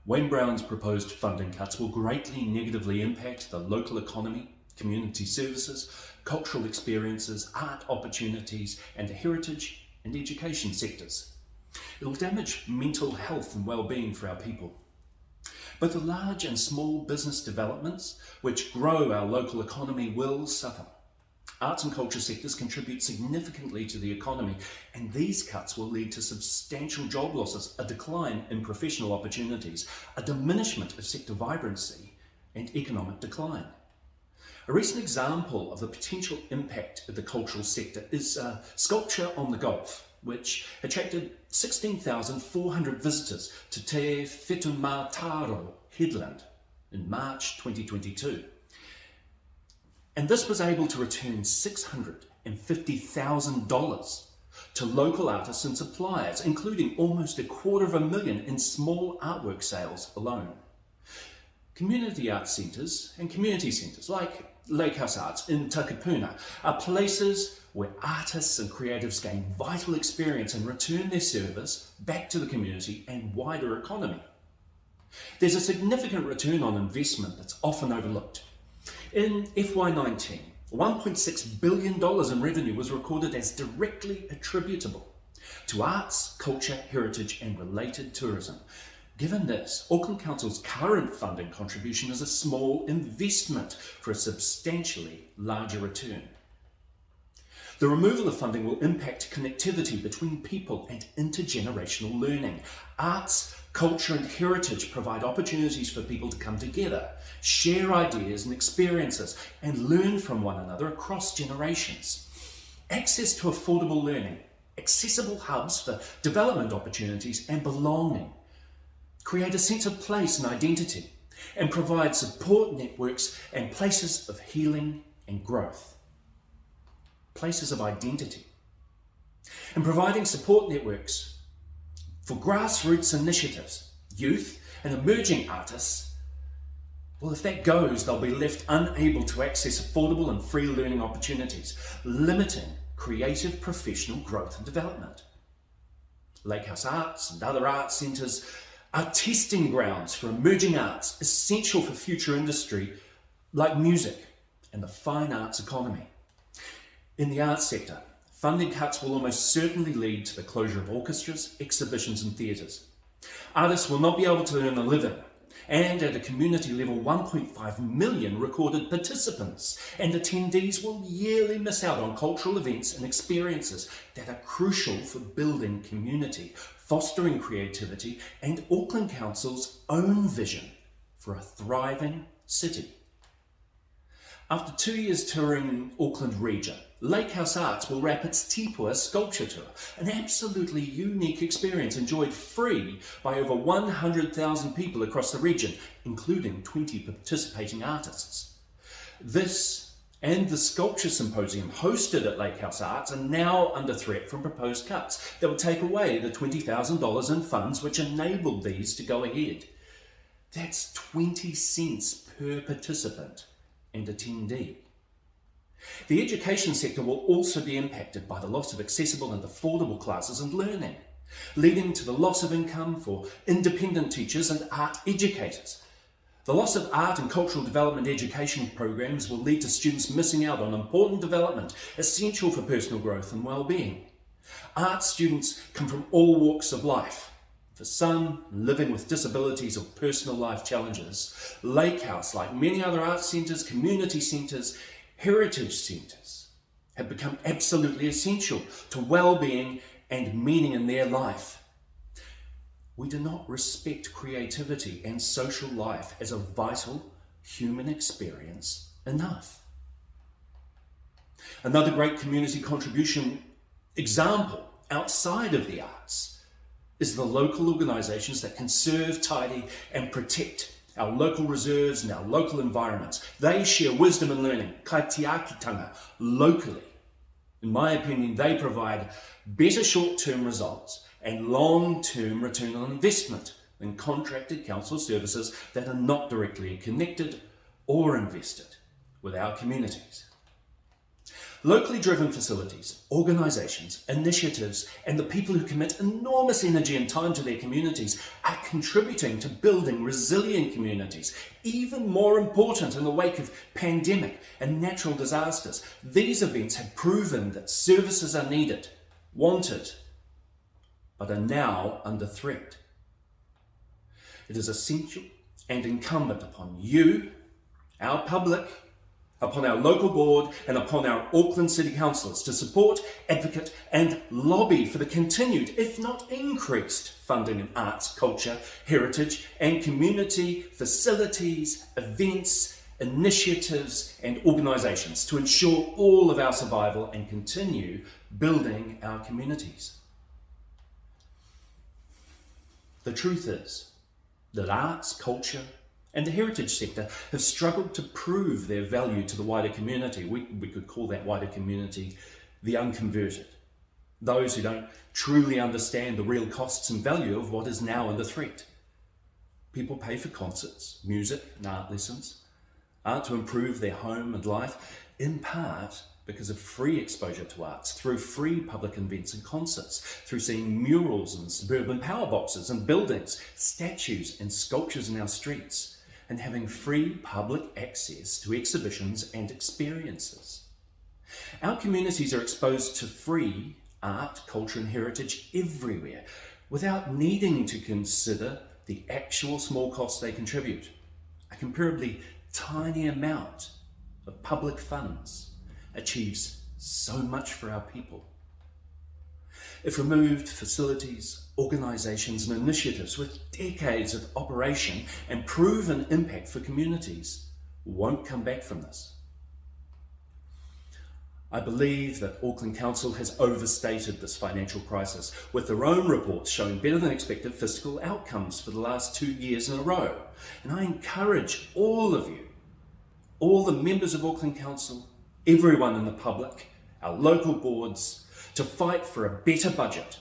Wayne Brown's proposed funding cuts will greatly negatively impact the local economy, community services, cultural experiences, art opportunities, and the heritage and education sectors. It will damage mental health and well-being for our people. Both the large and small business developments which grow our local economy will suffer. Arts and culture sectors contribute significantly to the economy, and these cuts will lead to substantial job losses, a decline in professional opportunities, a diminishment of sector vibrancy, and economic decline. A recent example of the potential impact of the cultural sector is Sculpture on the Gulf, which attracted 16,400 visitors to Te Whetumataro headland in March 2022. And this was able to return $650,000 to local artists and suppliers, including almost $250,000 in small artwork sales alone. Community arts centres and community centres like Lake House Arts in Takapuna are places where artists and creatives gain vital experience and return their service back to the community and wider economy. There's a significant return on investment that's often overlooked. In FY19, $1.6 billion in revenue was recorded as directly attributable to arts, culture, heritage and related tourism. Given this, Auckland Council's current funding contribution is a small investment for a substantially larger return. The removal of funding will impact connectivity between people and intergenerational learning. Arts, culture and heritage provide opportunities for people to come together, share ideas and experiences, and learn from one another across generations. Access to affordable learning, accessible hubs for development opportunities and belonging create a sense of place and identity, and provide support networks and places of healing and growth. Places of identity. And providing support networks for grassroots initiatives, youth and emerging artists, well, if that goes, they'll be left unable to access affordable and free learning opportunities, limiting creative professional growth and development. Lake House Arts and other arts centres are testing grounds for emerging arts essential for future industry like music and the fine arts economy. In the arts sector, funding cuts will almost certainly lead to the closure of orchestras, exhibitions and theatres. Artists will not be able to earn a living, and at a community level 1.5 million recorded participants and attendees will yearly miss out on cultural events and experiences that are crucial for building community, fostering creativity and Auckland Council's own vision for a thriving city. After 2 years touring Auckland region, Lake House Arts will wrap its Tipua sculpture tour, an absolutely unique experience enjoyed free by over 100,000 people across the region, including 20 participating artists. This and the Sculpture Symposium hosted at Lake House Arts are now under threat from proposed cuts that would take away the $20,000 in funds which enabled these to go ahead. That's 20 cents per participant and attendee. The education sector will also be impacted by the loss of accessible and affordable classes and learning, leading to the loss of income for independent teachers and art educators. The loss of art and cultural development education programs will lead to students missing out on important development essential for personal growth and well-being. Art students come from all walks of life. For some, living with disabilities or personal life challenges, Lake House, like many other arts centres, community centres, heritage centres, have become absolutely essential to well-being and meaning in their life. We do not respect creativity and social life as a vital human experience enough. Another great community contribution example outside of the arts is the local organisations that conserve, tidy and protect our local reserves and our local environments. They share wisdom and learning, kaitiakitanga, locally. In my opinion, they provide better short-term results and long-term return on investment than contracted council services that are not directly connected or invested with our communities. Locally driven facilities, organisations, initiatives, and the people who commit enormous energy and time to their communities are contributing to building resilient communities, even more important in the wake of pandemic and natural disasters. These events have proven that services are needed, wanted, but are now under threat. It is essential and incumbent upon you, our public, upon our local board and upon our Auckland City Councillors to support, advocate and lobby for the continued, if not increased, funding in arts, culture, heritage and community facilities, events, initiatives and organisations to ensure all of our survival and continue building our communities. The truth is that arts, culture and the heritage sector have struggled to prove their value to the wider community. We could call that wider community the unconverted. Those who don't truly understand the real costs and value of what is now under threat. People pay for concerts, music and art lessons, art to improve their home and life, in part because of free exposure to arts, through free public events and concerts, through seeing murals and suburban power boxes and buildings, statues and sculptures in our streets, and having free public access to exhibitions and experiences. Our communities are exposed to free art, culture and heritage everywhere, without needing to consider the actual small costs they contribute. A comparably tiny amount of public funds achieves so much for our people. If removed, facilities, organisations and initiatives with decades of operation and proven impact for communities won't come back from this. I believe that Auckland Council has overstated this financial crisis, with their own reports showing better than expected fiscal outcomes for the last 2 years in a row. And I encourage all of you, all the members of Auckland Council, everyone in the public, our local boards, to fight for a better budget.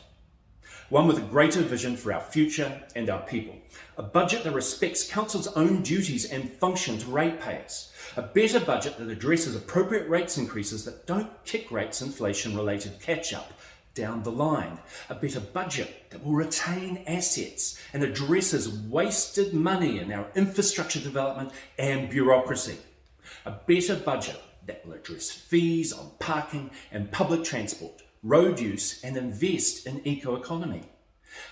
One with a greater vision for our future and our people. A budget that respects Council's own duties and function to ratepayers. A better budget that addresses appropriate rates increases that don't kick rates inflation-related catch-up down the line. A better budget that will retain assets and addresses wasted money in our infrastructure development and bureaucracy. A better budget that will address fees on parking and public transport, road use and invest in eco-economy.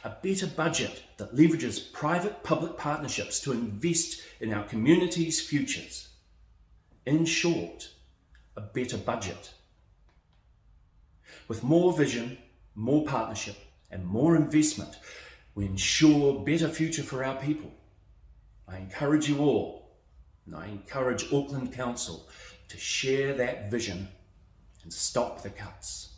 A better budget that leverages private-public partnerships to invest in our communities' futures. In short, a better budget. With more vision, more partnership and more investment, we ensure a better future for our people. I encourage you all, and I encourage Auckland Council to share that vision and stop the cuts.